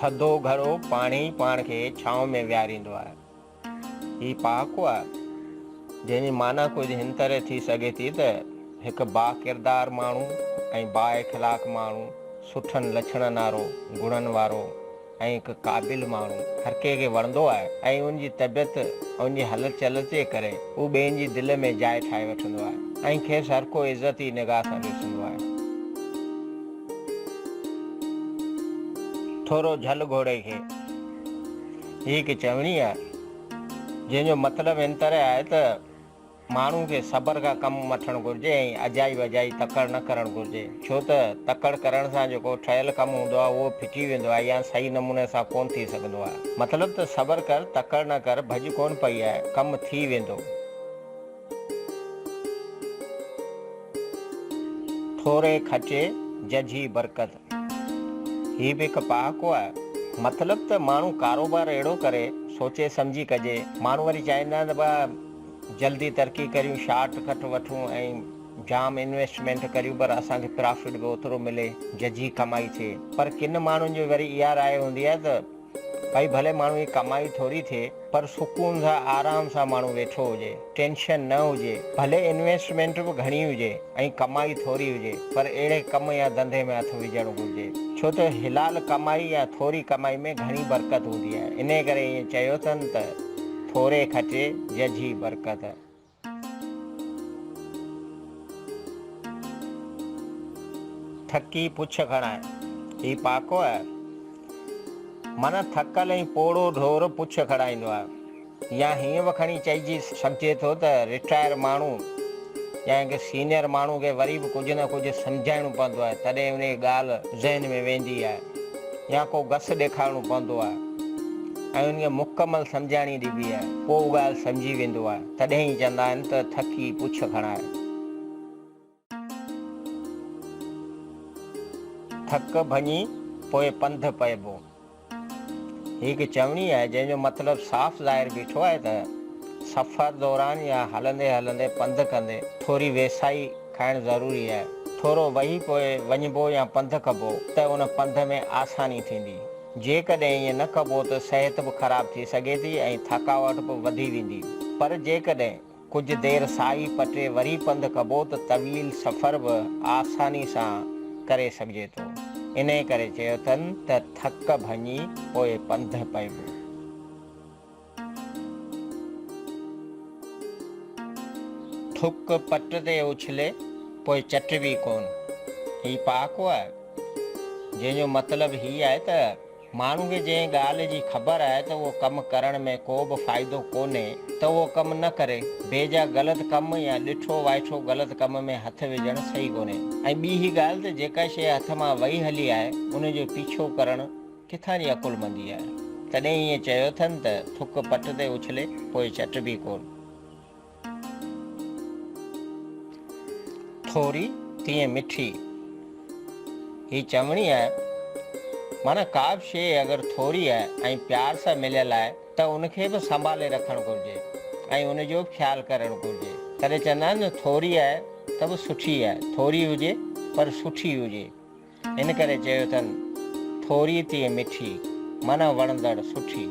थधो घरो पाणी पाण खे छांव में विहारींदो आहे। ही पहाको आहे जंहिंजी माना कुझु हिन तरह थी सघे थी त हिकु बा किरदारु माण्हू ऐं बा इख़लाक़ माण्हू, सुठनि लछणनि वारो, गुणनि वारो ऐं हिकु क़ाबिल माण्हू हर कंहिंखे वणंदो आहे ऐं उनजी तबियत उनजी हलत चलत जे करे उहो ॿियनि जी दिलि में जाइ ठाहे वठंदो आहे ऐं खेसि हर को इज़ती निगाह सां ॾिसंदो आहे। थोरो झल घोड़े खे ही हिकु चवणी आहे जंहिंजो मतिलबु इन तरह आहे त माण्हू खे सब्र खां कमु वठणु घुरिजे ऐं अजाई वजाई तकड़ न करणु घुरिजे, छो त तकड़ करण सां जेको ठहियलु कमु हूंदो आहे उहो फिटी वेंदो आहे या सही नमूने सां कोन थी सघंदो आहे। मतिलबु त सब्र कर, तकड़ न कर, भॼ कोन पई आहे, कमु थी वेंदो। थोरे खचे जझी बरकत, ही बि हिकु पहाको आहे। मतिलबु त माण्हू कारोबार अहिड़ो करे सोचे सम्झी कजे। माण्हू वरी चाहींदा आहिनि त जल्दी तरक़ी करियूं, शार्ट कट वठूं ऐं जाम इन्वेस्टमेंट करियूं पर असांखे प्रॉफिट बि ओतिरो मिले, जझी कमाई थिए। पर किन माण्हुनि जी वरी इहा राय हूंदी आहे त भई भले माण्हू जी कमाई थोरी थिए पर सुकून सां आराम सां माण्हू वेठो हुजे, टेंशन न हुजे, भले इन्वेस्टमेंट बि घणी हुजे ऐं कमाई थोरी हुजे पर अहिड़े कम या धंधे में हथु विझणु घुरिजे, छो त हिलाल कमाई या थोरी कमाई में घणी बरकत हूंदी आहे। इन करे ईअं चयो अथनि त थोरे खचे जझी बरकत। थकी पुछ खणाए, ही पाको आहे। माना थकल ऐं पोड़ो ढोर पुछ खणाईंदो आहे। या हीअं बि खणी चइजी सघिजे थो त रिटायर माण्हू या हिकु सीनियर माण्हू खे वरी बि कुझु न कुझु सम्झाइणो पवंदो आहे, तॾहिं उन जी ॻाल्हि ज़हन में वेंदी आहे या को घस ॾेखारिणो पवंदो आहे ऐं उनखे मुकमल सम्झाइणी ॾिबी आहे, पोइ उहा ॻाल्हि सम्झी वेंदो आहे। तॾहिं ई चवंदा आहिनि त थकी पुछ खणाए। थक भञी पोइ पंधु पइबो, हिकु चवणी आहे जंहिंजो मतिलबु साफ़ ज़ाहिर बीठो आहे त सफ़र दौरान या हलंदे हलंदे पंधु कंदे थोरी वेसाई खाइणु ज़रूरी आहे। थोरो वही पोइ वञिबो या पंधु कबो त उन पंध में आसानी थींदी। जेकॾहिं ईअं न कबो त सिहत बि ख़राबु थी सघे थी ऐं थकावट बि वधी वेंदी। पर जेकॾहिं कुझु देरि साई पटे वरी पंधु कबो त तवील सफ़र बि आसानी सां करे सघिजे थो। इन करे चयो अथनि त थक भञी पोइ पंधु पइबो। थुक पट ते उछले पोइ चटबी कोन, ही पहाको आहे जंहिंजो मतिलबु हीअ आहे त माण्हू खे जंहिं ॻाल्हि जी ख़बर आहे त उहो कमु करण में को बि फ़ाइदो कोन्हे त उहो कमु न करे। बेजा ग़लति कमु या ॾिठो वाइठो ग़लति कम में हथु विझणु सही कोन्हे। ऐं ॿी ही ॻाल्हि त जेका शइ हथ मां वही हली आहे उनजो पीछो करणु किथां जी अकुलमंदी आहे। तॾहिं ईअं चयो अथनि त थुक पट ते उछले पोइ चटबी कोन। थोरी तीअं मिठी, ही चवणी आहे माना का बि शइ अगरि थोरी आहे ऐं प्यार सां मिलियल आहे त उनखे बि संभाले रखणु घुरिजे ऐं उनजो बि ख़्यालु करणु घुरिजे। तॾहिं चवंदा आहिनि न थोरी आहे त बि सुठी आहे, थोरी हुजे पर सुठी हुजे। इन करे चयो अथनि थोरी तीअं मिठी, माना वणंदड़ सुठी।